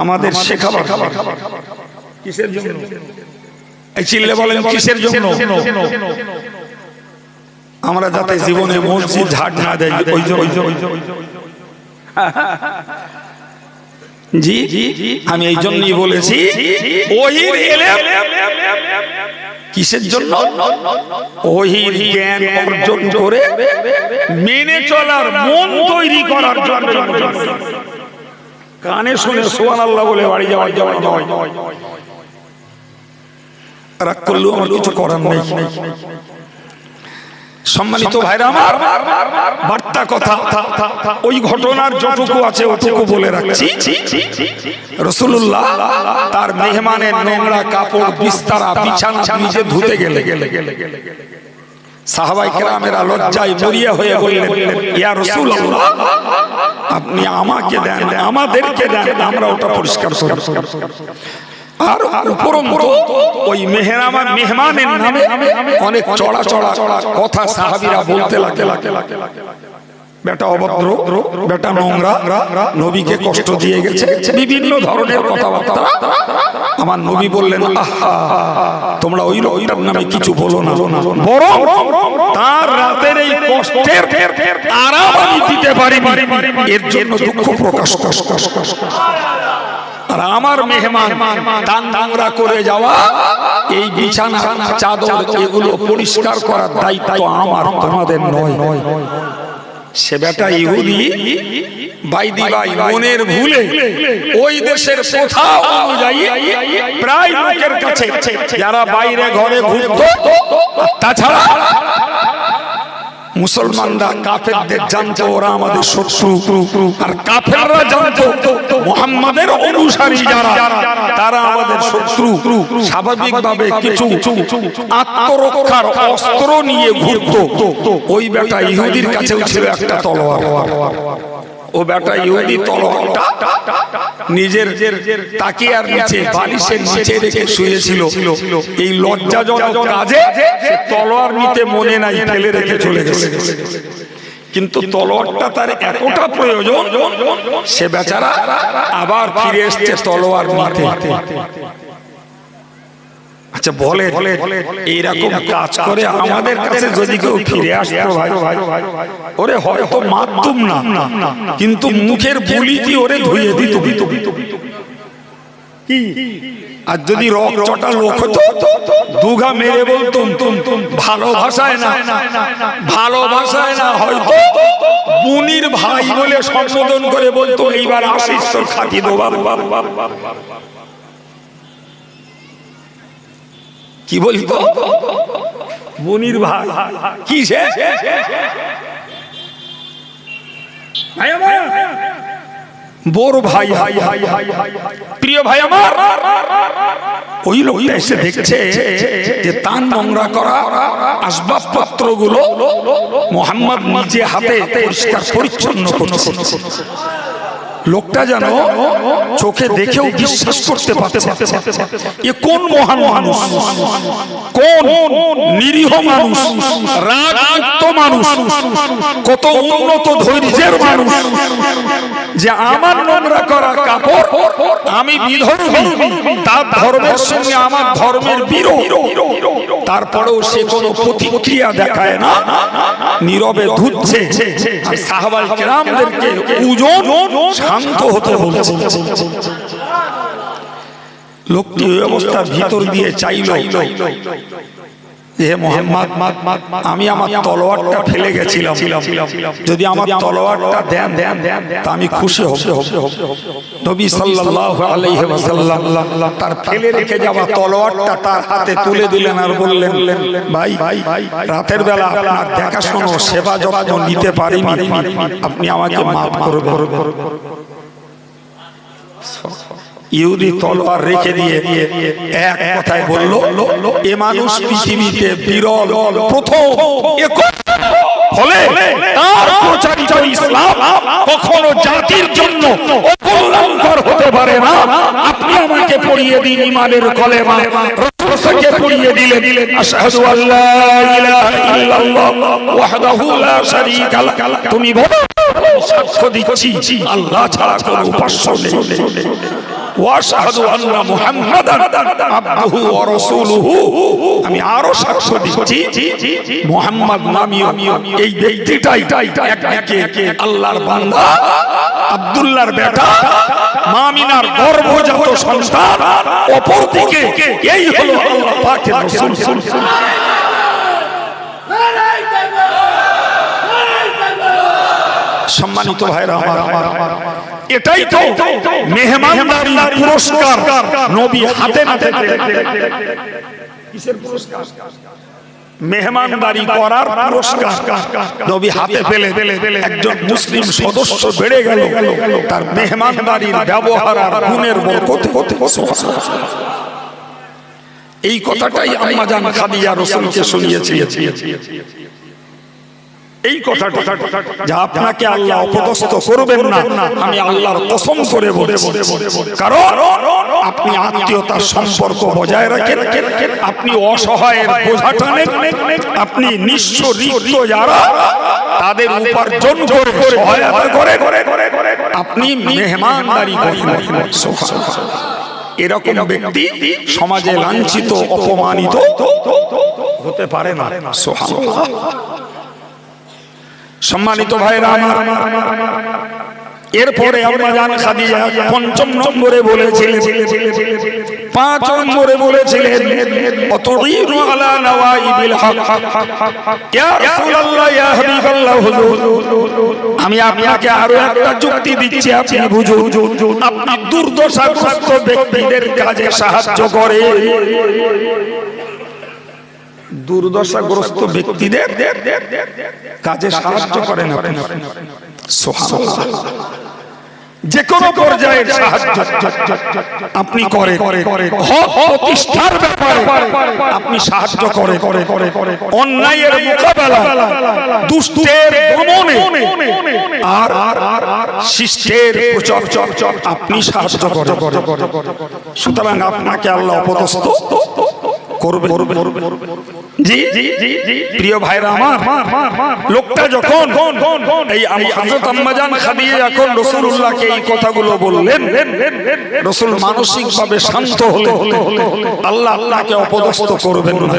আমাদের শেখাবার কিসের জন্য? এই চিল্লে বলেন কিসের জন্য? আমরা যাতে জীবনে মসজিদ ঝাড় না দেয় ওই জন্য। জি আমি এই জন্যই বলেছি ওহির ইলম কিসের জন্য? ওহির জ্ঞান অর্জন করে মেনে চলার মন তৈরি করার জন্য। কানে শুনে সুবহানাল্লাহ বলে বাড়ি যাওয়া নয়। রাগ করলেও আমার কিছু করার নেই। সম্মানিত ভাইরা আমার, বার্তা কথা ওই ঘটনার যতটুকু আছে ওটুকু বলে রাখছি। রাসূলুল্লাহ তার মেহমানের নোংরা কাপড় বিছানা নিজে ধুতে গেলে সাহাবায়ে কেরামেরা লজ্জায় মরিয়া হয়ে বললেন, ইয়া রাসূলুল্লাহ আপনি আমাকে দেন, আমাদেরকে দেন, আমরা ওটা পরিষ্কার করব। আর উপরন্তু ওই মেহমানের নামে অনেক চড়া চড়া কথা সাহাবীরা বলতে লাগে। বেটা অভদ্র, বেটা নোংরা, নবীকে কষ্ট দিয়ে গেছে, বিভিন্ন ধরনের কথাবার্তা। আমার নবী বললেন, আহা তোমরা ওই লোকটার নামে কিছু বলো না, বরং তার রাতের এই কষ্টের আরাম আমি দিতে পারি, এর জন্য দুঃখ প্রকাশ করো। আর আমার মেহমান দান নোংরা করে যাওয়া, এই বিছানা চাদর এগুলো পরিষ্কার করার দায়িত্ব আমার, তোমাদের নয়। সে বেটা ইহুদি বাইদি বাই মনের ভুলে ওই দেশের প্রথা অনুযায়ী প্রায় লোকের কাছে যারা বাইরে ঘরে ঘুরতো, তাছাড়া মুসলমানরা কাফেরদের জানতো ওরা আমাদের শত্রু, আর কাফেররা জানতো মুহাম্মাদের অনুসারী যারা তারা আমাদের শত্রু। স্বাভাবিকভাবে কিছু আত্মরক্ষার অস্ত্র নিয়ে ঘুরতো। ওই বেটা ইহুদির কাছেও ছিল একটা তলোয়ার। ও বেটা ইহুদি তলোয়ারটা নিজের তাকিয়ার নিচে বালিশের নিচে রেখে শুয়েছিল। এই লজ্জাজনক কাজে সে তলোয়ার নিতে মনে নাই, ফেলে রেখে চলে গেছে। কিন্তু তলোয়ারটা তার এতটা প্রয়োজন, সে বেচারা আবার ফিরে এসছে তলোয়ার নিতে। আচ্ছা বলে এইরকম কাজ করে আমাদের কাছে যদি কেউ ফিরে আসতো, ভাই ওরে হয়তো মারতুম না, কিন্তু মুখের বুলি কি ওরে ধুইয়ে দিত। আর যদি রক চটা লোক হতো, দুঘা মেরে বলতুম ভালোবাসায় না, ভালোবাসায় না, হয়তো বুনির ভাই বলে সম্বোধন করে বলতো, এইবার আসিস তোর খাতি দেবো। কি বলতো? বুনির ভাই কি সে বড় ভাই, প্রিয় ভাই আমার। ওই লোকটা এসে দেখছে যে তার নোংরা করা আসবাবপত্র গুলো মুহাম্মদ নিজে হাতে পরিষ্কার পরিচ্ছন্ন করছে। লোকটা যেন চোখে দেখেও বিশ্বাস করতে পারছে এ কোন মহান মানুষ, কোন নিরীহ মানুষ, রাগযুক্ত মানুষ, কত উন্নত ধৈর্যের মানুষ, যে আমার নোংরা করা কাপড় আমি বিধর্মী, তার ধর্মের সঙ্গে আমার ধর্মের বিরোধ, তারপরেও সে কোনো প্রতিক্রিয়া দেখায় না, নীরবে ধুচ্ছে। আর সাহাবায়ে কেরামদেরকে ওজন শান্ত হতে বলছে। লোকটি ওই অবস্থার ভিতর দিয়ে চাইল, হে মুহাম্মদ আমি আমার তলোয়ারটা ফেলে গেছিলাম, যদি আমার তলোয়ারটা দেন তা আমি খুশি হব। নবী সাল্লাল্লাহু আলাইহি ওয়াসাল্লাম তার ফেলে রেখে যাওয়া তলোয়ারটা তার হাতে তুলে দিলেন আর বললেন, ভাই রাতের বেলা আপনার দেখাশোনা সেবা যত্ন নিতে পারিনি, আপনি আমাকে মাফ করবেন। ইহুদি তলোয়ার রেখে দিয়ে এক কথায় বলল, এ মানুষ পৃথিবীতে বিরল, প্রথম, ফলে তার প্রচারিত ইসলাম কখনো জাতির জন্য অকল্যাণকর হতে পারে না। আপনি আমাকে পড়িয়ে দিন ইমানের কলেমা। থেকে পড়িয়ে দিলেন আশহাদু আল্লা ইলাহা ইল্লাল্লাহ ওয়াহদাহু লা শারীকা লাহ। তুমি বলো সাক্ষ্য দিচ্ছি আল্লাহ ছাড়া কোনো উপাস্য নেই, ওয়াশহাদু আন্না মুহাম্মাদান আবদুহু ওয়া রাসূলুহু। আমি আরো সাক্ষ্য দিচ্ছি মুহাম্মদ নামীয় এই ব্যক্তিটাই একদিকে আল্লাহর বান্দা, আব্দুল্লাহর বেটা, মা আমিনার গর্ভজাত সন্তান, অপরদিকে এই হলো আল্লাহ পাকের রাসূল। সম্মানিত ভাইরা আমার, এটাই তো মেহমানদারি পুরস্কার নবী হাতে নাতে। কিসের পুরস্কার? মেহমানদারি করার পুরস্কার নবী হাতে পেলে একজন মুসলিম সদস্য বেড়ে গেল তার মেহমানদারির ব্যবহার আর গুণের বরকতে। এই কথাটাই আম্মা জান খাদিজা রাসূলকে শুনিয়েছে। এই কথাটা যা আপনাকে আল্লাহ অপদস্থ করবেন না, আমি আল্লাহর কসম করে বলছি, কারণ আপনি আত্মীয়তার সম্পর্ক বজায় রাখেন, আপনি অসহায়ের বোঝা টানেন, আপনি নিঃস্ব রিক্ত যারা তাদের উপার্জন করে সহায়তা করেন, আপনি মেহমানদারি করেন। এরকম ব্যক্তি সমাজে লাঞ্ছিত অপমানিত হতে পারে না। সুবহানাল্লাহ। সম্মানিত ভাইরা আমার, এরপরে আম্মা জান খাদিজা ৫ম নম্বরে বলেছিলেন, ৫ নম্বরে বলেছিলেন অতুঈনু আলা নওয়াইবিল হক। ইয়া রাসূলুল্লাহ, ইয়া হাবিবাল্লাহ, হুজুর আমি আপনাকে আরো একটা যুক্তি দিচ্ছি, আপনি বুঝুন। আপনি দুর্দশাগ্রস্ত ব্যক্তিদের কাজে সাহায্য করে, দুর্দশাগ্রস্ত ব্যক্তিদের কাজে সাহায্য করেন আপনি। সুবহানাল্লাহ। যে কোনো পর্যায়ের সাহায্য আপনি করেন, হক প্রতিষ্ঠার ব্যাপারে আপনি সাহায্য করেন, অন্যায়ের মোকাবেলা, দুষ্টের দমনে আর শিষ্টের প্রচার আপনি সাহায্য করেন। সুতরাং আপনাকে আল্লাহ অপদস্থ করবে। জি প্রিয় ভাইরা আমার, লোকটা যখন এই হযরত আম্মা জান খাদিজা যখন রাসূলুল্লাহকে এই কথাগুলো বললেন, রাসূল মানসিকভাবে শান্ত হলেন। আল্লাহ আল্লাহকে অপদস্থ করবেন না।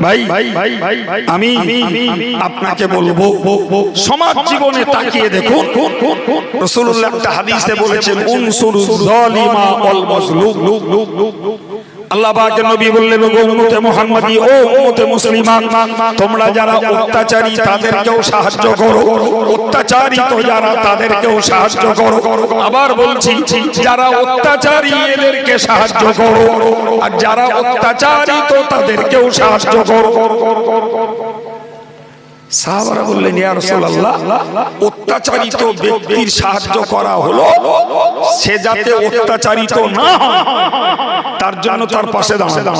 ভাই আমি আপনাকে বলবো, সমাজ জীবনে তাকিয়ে দেখুন, রাসূলুল্লাহ একটা হাদিসে বলেছেন উনসুরুজ যালিমা ওয়াল মাজলুম। আল্লাহ পাকের নবী বললেন, ও উম্মতে মুহাম্মাদি, ও উম্মতে মুসলিমা, তোমরা যারা অত্যাচারী তাদেরকেও সাহায্য করো, অত্যাচারিত যারা তাদেরকেও সাহায্য করো। আবার বলছি, যারা অত্যাচারী এদেরকে সাহায্য করো, আর যারা অত্যাচারিত তাদেরকেও সাহায্য করো। সাহাবারা বললেন, ইয়া রাসূলুল্লাহ, অত্যাচারিত ব্যক্তির সাহায্য করা হলো সে যাতে অত্যাচারিত না হয় তার জন্য তার পাশে দাঁড়ানো।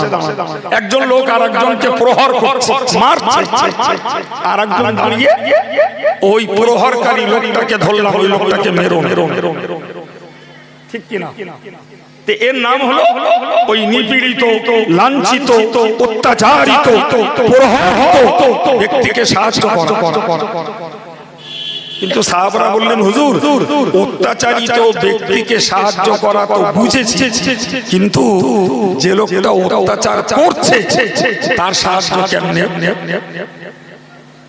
একজন লোক আর একজনকে প্রহার করছে, মারছে, আর একজন দাঁড়িয়ে ওই প্রহারকারী লোকটাকে ধরলাম, ওই লোকটাকে মেরো। ঠিক কিনা? এর নাম হলো ওই নিপীড়িত, লাঞ্ছিত, অত্যাচারিত, প্রহারিত ব্যক্তিকে সাহায্য করা। কিন্তু সাহাবারা বললেন, হুজুর অত্যাচারিত ব্যক্তিকে সাহায্য করা তো বুঝেছি, কিন্তু যে লোকটা অত্যাচার করছে তার সাহায্য কেমনে?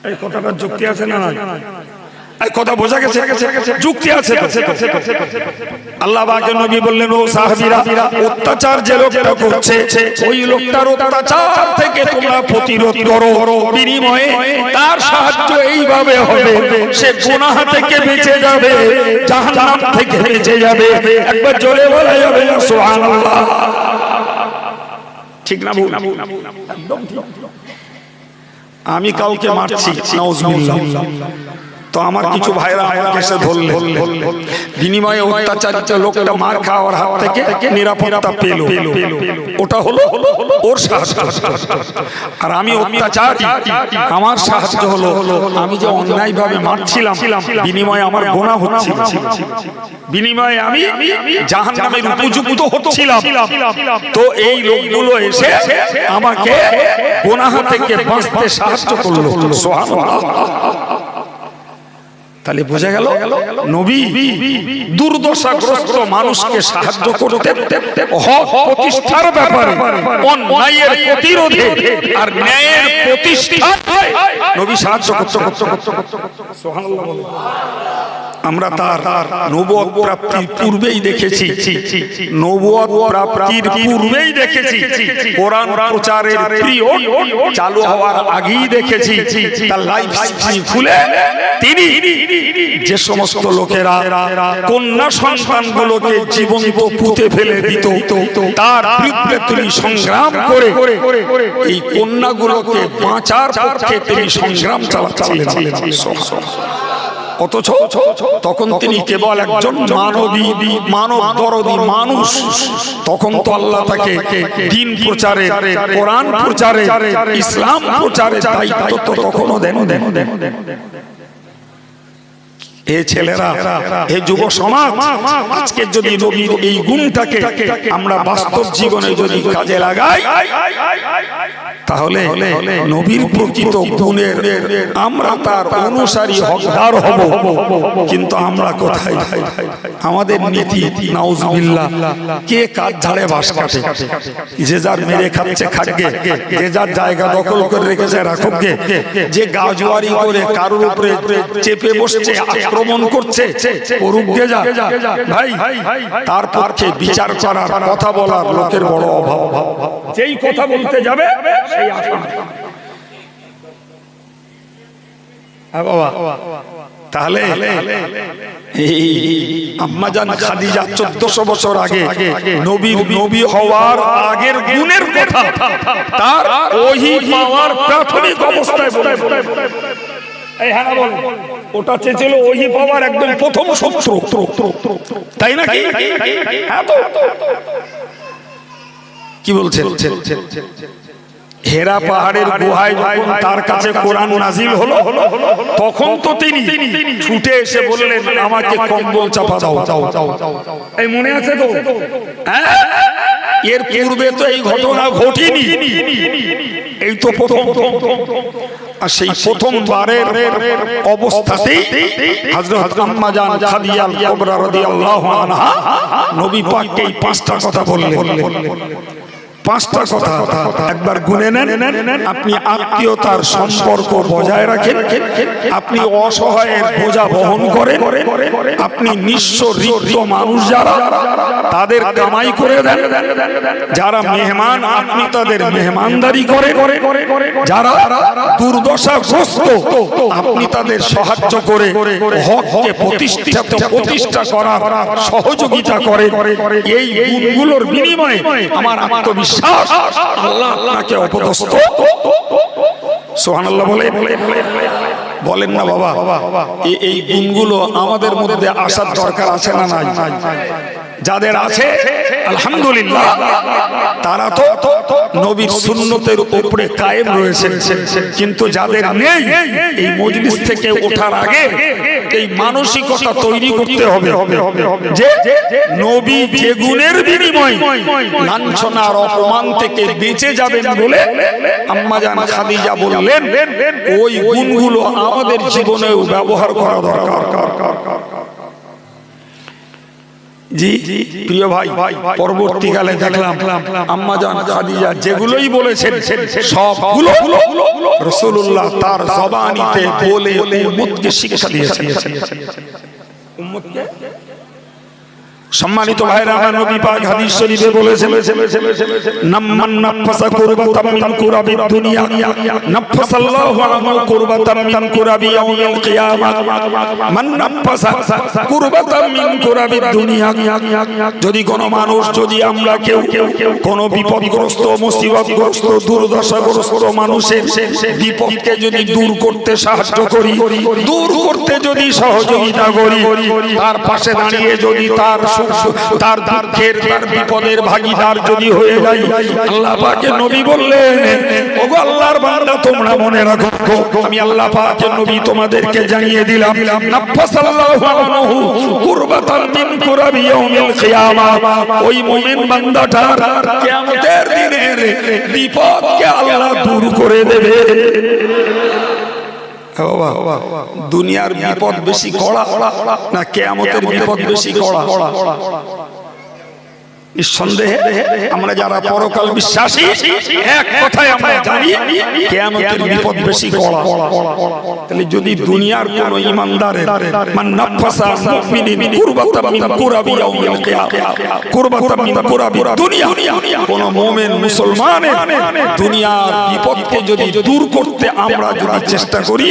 এই কথাটা যুক্তি আছে না? কথা বোঝা গেছে? যুক্তি আছে। আল্লাহ পাকের নবী বললেন, ও সাহাবীরা, অত্যাচার যে লোকটা করছে ওই লোকটার অত্যাচার থেকে তোমরা প্রতিরোধ করো, বিনিময়ে তার সাহায্য এইভাবে হবে সে গুনাহ থেকে বেঁচে যাবে, জাহান্নাম থেকে বেঁচে যাবে। একবার জোরে বলা যাবে না সুবহানাল্লাহ? ঠিক না? একদম ঠিক। আমি কাউকে মারছি, নাউজুবিল্লাহ, তো আমার কিছু ভাইরা আমাকে এসে ধরলেন, বিনিময়ে অত্যাচারিত লোকটা মার খাওয়ার হাত থেকে নিরাপত্তা পেল, ওটা হলো ওর সাহায্য। আর আমি অত্যাচারী, আমার সাহায্য হলো আমি যে অন্যায়ভাবে মারছিলাম, বিনিময়ে আমার গুনাহ হচ্ছিল, বিনিময়ে আমি জাহান্নামের উপযুক্ত হচ্ছিলাম। তো এই লোকগুলো এসে আমাকে গুনাহ থেকে বাঁচতে সাহায্য করলো। সুবহানাল্লাহ। তাহলে বোঝা গেল নবী দুর্দশাগ্রস্ত মানুষকে সাহায্য করতেন, হক প্রতিষ্ঠার ব্যাপারে, অন্যায়ের প্রতিরোধে আর ন্যায়ের প্রতিষ্ঠায় নবী সাহায্য করতেন। সুবহানাল্লাহ। আমরা তার নবুয়ত প্রাপ্তির পূর্বেই দেখেছি, নবুয়ত প্রাপ্তির পূর্বেই দেখেছি, কোরআন প্রচারের পিরিয়ড চালু হওয়ার আগেই দেখেছি তার লাইফ স্টোরি খুলে তিনি যে সমস্ত লোকেরা কন্যা সন্তানগুলোকে জীবন্ত পুঁতে ফেলে দিত, তার বিরুদ্ধে তিনি সংগ্রাম করে এই কন্যাগুলোকে বাঁচার পক্ষে তিনি সংগ্রাম চালাচ্ছিলেন। অথচ তখন তিনি কেবল একজন মানবী, মানব দরদী মানুষ। তখন তো আল্লাহ তাকে দ্বীন প্রচারে, কোরআন প্রচারে, ইসলাম প্রচারে দায়িত্ব তো তখনও দেন। এ ছেলেরা, এ যুব সমাজ, আজকে যদি নবীর এই গুণটাকে আমরা বাস্তব জীবনে যদি কাজে লাগাই, তাহলে নবীর প্রকৃত গুণের আমরা তার অনুসারী হকদার হব। কিন্তু আমরা কোথায়? আমাদের নীতি নাউজুবিল্লাহ, কে কাজ ঝাড়ে বাস কাটে, যে যার মেরে খাচ্ছে খাটগে, যে যার জায়গা দখল করে রেখেছে রাখবে, যে গাজওয়ারি করে কারোর উপরে চেপে বসছে, আক্রমণ করছে, করুকগে যা ভাই। তার পক্ষে বিচার করার, কথা বলার লোকের বড় অভাব। যেই কথা বলতে যাবে সেই তাহলে আম্মাজান খাদিজা 1400 বছর আগে নবী হওয়ার আগের গুণের কথা তার ওহী পাওয়ার প্রাথমিক অবস্থায় বলে, ওটা চেয়েছিল ওহী পাওয়ার একদম প্রথম সূত্র, তাই নাকি? কি বলছেন? হেরা পাহাড়ের গুহায় যখন তার কাছে কোরআন নাজিল হলো, তখন তো তিনি ছুটে এসে বললেন, আমাকে কম্বল চাপা দাও। এই মনে আছে তো? এর পূর্বে তো এই ঘটনা ঘটেনি, এই তো প্রথম। আর সেই প্রথমবারের অবস্থাতেই হযরত আম্মা জান খাদিজা কুবরা রাদিয়াল্লাহু আনহা নবী পাককে 5টা কথা বললেন। 5টা কথা একবার গুনে নেন। আপনি আত্মীয়তার সম্পর্ক বজায় রাখেন, আপনি অসহায়ের বোঝা বহন করেন, আপনি নিঃস্ব রিক্ত মানুষ যারা তাদের কামাই করে দেন, যারা মেহমান আপনি তাদের মেহমানদারি করেন, যারা দুর্দশাগ্রস্ত আপনি তাদের সাহায্য করে হককে প্রতিষ্ঠা করার সহযোগিতা করেন। এই গুণগুলোর বিনিময়ে আমার আত্মবিশ্বাস আল্লাহ আপনাকে অপদস্থ। সুবহানাল্লাহ বলেন না বাবা? এই গুণগুলো আমাদের মধ্যে আসার দরকার আছে না নাই? যাদের আছে আলহামদুলিল্লাহ, তারা তো নবীর সুন্নতের উপরে কায়েম রয়েছেন। কিন্তু যাদের নেই, এই মজলিস থেকে ওঠার আগে এই মানসিকতা তৈরি করতে হবে যে নবী যে গুণের বিনিময়ে লাঞ্ছনা আর অপমান থেকে বেঁচে যাবেন বলে আম্মা জান খাদিজা বললেন, ওই গুণগুলো আমাদের জীবনেও ব্যবহার করা দরকার। জি প্রিয় ভাই, পরবর্তীকালে দেখলাম আম্মা জান খাদিজা যেগুলোই বলেছেন সবগুলো রাসূলুল্লাহ তার জবানিতে বলে উম্মতকে শিক্ষা দিয়েছেন। উম্মতকে সম্মানিত ভাইরা আমার, নবী পাক হাদিস শরীফে বলেছেন, নাম্মান নাফাসা কুরবাতাম মিন কুরাবিদ দুনিয়া নাফাসাল্লাহু আনহু কুরবাতাম মিন কুরাবি ইয়াউমিল কিয়ামাহ। মান নাফাসা কুরবাতাম মিন কুরাবিদ দুনিয়া, যদি কোনো মানুষ, যদি আমরা কেউ কোনো বিপদগ্রস্ত, মুসিবতগ্রস্ত, দুর্দশাগ্রস্ত মানুষের বিপদকে যদি দূর করতে সাহায্য করি, দূর করতে যদি সহযোগিতা করি, তার পাশে দাঁড়িয়ে যদি তার দুঃখের, তার বিপদের ভাগীদার যদি হয়ে যাই, আল্লাহ পাকের নবী বললেন, ওগো আল্লাহর বান্দা, তোমরা মনে রাখো, আমি আল্লাহ পাকের নবী তোমাদেরকে জানিয়ে দিলাম, নাফাসাল্লাহু আনহু কুরবাতান মিন কুরাবি ইয়াউমিল কিয়ামাহ, ওই মুমিন বান্দাটার কিয়ামতের দিনের বিপদকে আল্লাহ দূর করে দেবে। দুনিয়ার বিপদ বেশি কড়া না কিয়ামতের বিপদ বেশি কড়া? নিঃসন্দেহে আমরা যারা পরকাল বিশ্বাসী, এক কথায় আমরা জানি কিয়ামতের বিপদ বেশি কড়া। তাহলে যদি দুনিয়ার কোন ইমানদারের মান নাফাসা মুমিনিন কুরবাতাম মিন কুরাবি ইয়াউমিল কিয়ামাহ, কুরবাতাম মিন কুরাবি দুনিয়া, কোন মুমিন মুসলমানের দুনিয়ার বিপদকে যদি দূর করতে আমরা যদি চেষ্টা করি,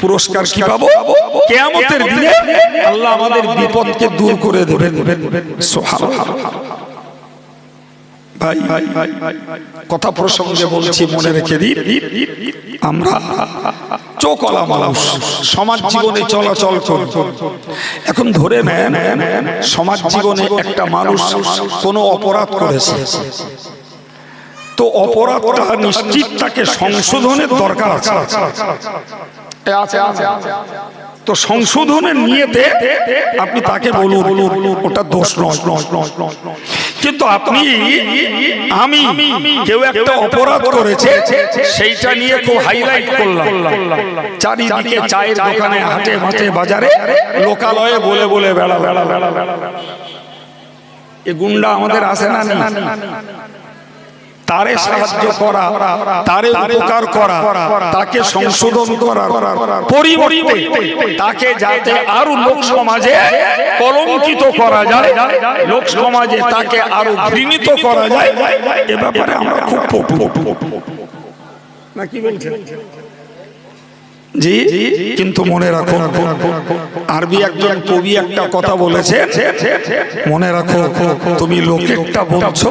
পুরস্কার কি পাবো? কিয়ামতের দিনে আল্লাহ আমাদের বিপদকে দূর করে দেবেন। সুবহানাল্লাহ। ভাই কথা প্রসঙ্গে বলছি, মনে রেখে দিন, আমরা চোখওয়ালা মানুষ, সমাজ জীবনে চলাচল করি। এখন ধরে নেন সমাজ জীবনে একটা মানুষ কোনো অপরাধ করেছে, তো অপরাধটা নিশ্চিত তাকে সংশোধনের দরকার আছে। তো সংশোধনের নিয়তে আপনি তাকে বলুন ওটা দোষ নয়, কিন্তু আপনি আমি কেউ একটা অপরাধ করেছে সেইটা নিয়ে খুব হাইলাইট করলাম, চারিদিকে চায়ের দোকানে, হাটে মাঠে, বাজারে, লোকালয়ে বলে বলে বেড়া। এ গুন্ডা আমাদের আসে না? তারে সাহায্য করা, তারে উপকার করা, তাকে সংশোধন করার পরিবর্তে তাকে যাতে আরো লোক সমাজে কলঙ্কিত করা যায়, লোক সমাজে তাকে আরো ঘৃণিত করা যায়, এ ব্যাপারে আমরা খুব পটু নাকি বলছেন? জি, কিন্তু মনে রাখো, আরবি একজন কবি একটা কথা বলেছে, মনে রাখো, তুমি লোকেরটা বলছো,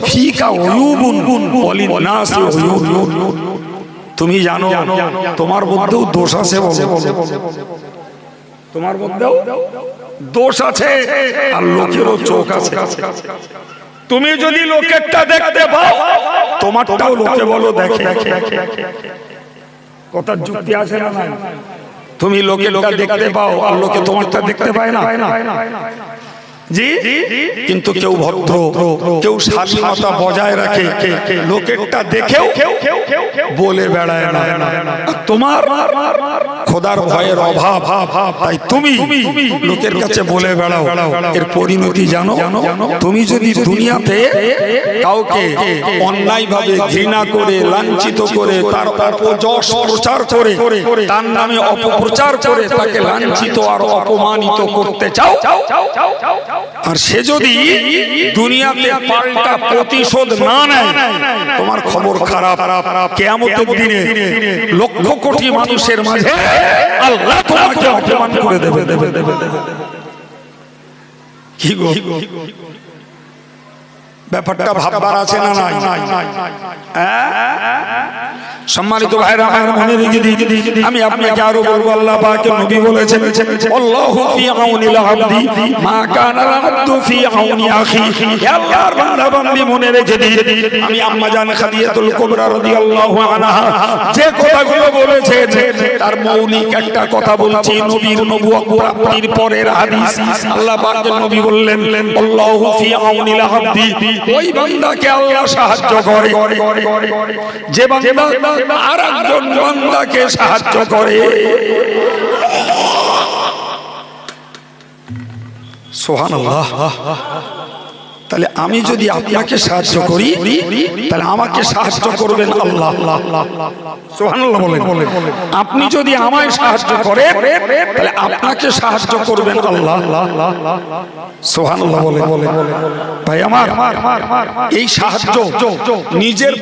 ফিকা উয়ুবুন ওয়ালিন নাসি উয়ুব, তুমি জানো তোমার মধ্যেও দোষ আছে, তোমার মধ্যেও দোষ আছে, আর লোকেরও চোখ আছে। তুমি যদি লোকেরটা দেখতে পাও, তোমারটাও লোকে বলো দেখে। কথার যুক্তি আছে না? তুমি লোকেরটা দেখতে পাও আর লোকে তোমারটা দেখতে পায় না। জি, কিন্তু কেউ ভদ্র, কেউ শালীনতা বজায় রাখে, লোকেরটা দেখেও বলে বেড়ায় না। তোমার খোদার ভয়ের অভাব, তাই তুমি লোকের কাছে বলে বেড়াও। এর পরিণতি জানো? তুমি যদি দুনিয়াতে কাউকে অন্যায়ভাবে ঘৃণা করে, লাঞ্ছিত করে, তার অপযশ প্রচার করে, তার নামে অপপ্রচার করে তাকে লাঞ্ছিত আর অপমানিত করতে চাও, আর সে যদি দুনিয়াতে পাল্টা প্রতিশোধ না নেয়, তোমার খবর খারাপ। কিয়ামতের দিনে লক্ষ কোটি মানুষের মাঝে আল্লাহ তোমাকে অপমান করে দেবে। কি গো, ব্যাপারটা ভাববার আছে না নাই? সম্মানিত ভাইরা আমার, মনে রেখে দিই, আমি আপনাকে আরো বলবো, আল্লাহ পাকের নবী বলেছেন, আল্লাহু ফি আউনিল আবদি মা কানা আল-আবদু ফি আউনি আখি। আল্লাহর বান্দা বান্দি মনে রেখে দিই, আমি আম্মা জান খাদিজাতুল কুবরা রাদিয়াল্লাহু আনহা যে কথাগুলো বলেছেন, তার মৌলিক একটা কথা বলছি, নবীর নবুয়ত প্রাপ্তির পরের হাদিস। আল্লাহ পাকের নবী বললেন, আল্লাহু ফি আউনিল আবদি, ওই বান্দাকে আল্লাহ সাহায্য করে যে বান্দা আরেকজন বান্দাকে সাহায্য করে। সুবহানাল্লাহ। তাহলে আমি যদি আপনাকে সাহায্য করি তাহলে আমাকে সাহায্য করবেন আল্লাহ। সুবহানাল্লাহ বলেন। আপনি যদি আমায় সাহায্য করেন তাহলে আপনাকে সাহায্য করবেন আল্লাহ। সুবহানাল্লাহ বলেন। ভাই আমার, এই সাহায্য নিজের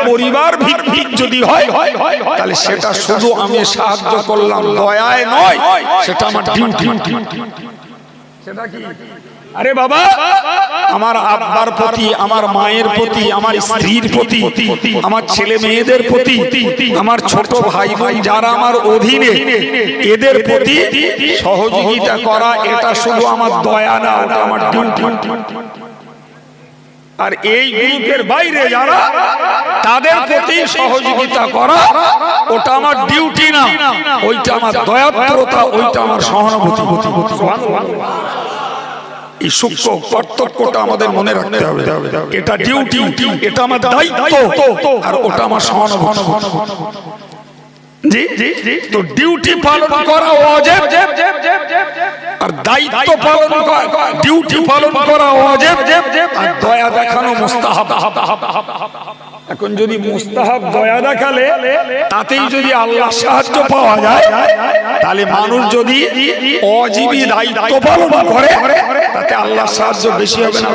পরিবার ভিত্তিক যদি হয় তাহলে সেটা শুধু আমি সাহায্য করলাম দয়ায় নয়, সেটা আমার ডিউটি। সেটা কি? আরে বাবা, আমার আব্বার প্রতি, আমার মায়ের প্রতি, আমার স্ত্রীর প্রতি, আমার ছেলে মেয়েদের প্রতি, আমার ছোট ভাই বোন যারা আমার অধীনে, এদের প্রতি সহযোগিতা করা এটা শুধু আমার দয়া না, ওটা আমার ডিউটি। আর এই গ্রুপের বাইরে যারা, তাদের প্রতি সহযোগিতা করা ওটা আমার ডিউটি না, ওইটা আমার দয়াত্মতা, ওইটা আমার সহানুভূতি। এই সূক্ষ্ম পার্থক্যটা আমাদের মনে রাখতে হবে। এটা ডিউটি, এটা আমার দায়িত্ব, আর ওটা আমার সহানুভূতি। জি জি, তো ডিউটি পালন করা ওয়াজিব, আর দায়িত্ব পালন করা, ডিউটি পালন করা ওয়াজিব, আর দয়া দেখানো মুস্তাহাব। এখন যদি মুস্তাহাব দয়া দেখালে তাতেই যদি আল্লাহ সাহায্য পাওয়া যায়, তাহলে মানুষ যদি ওয়াজিবি দায়িত্ব পালন করে তাতে আল্লাহ সাহায্য বেশি হবে না।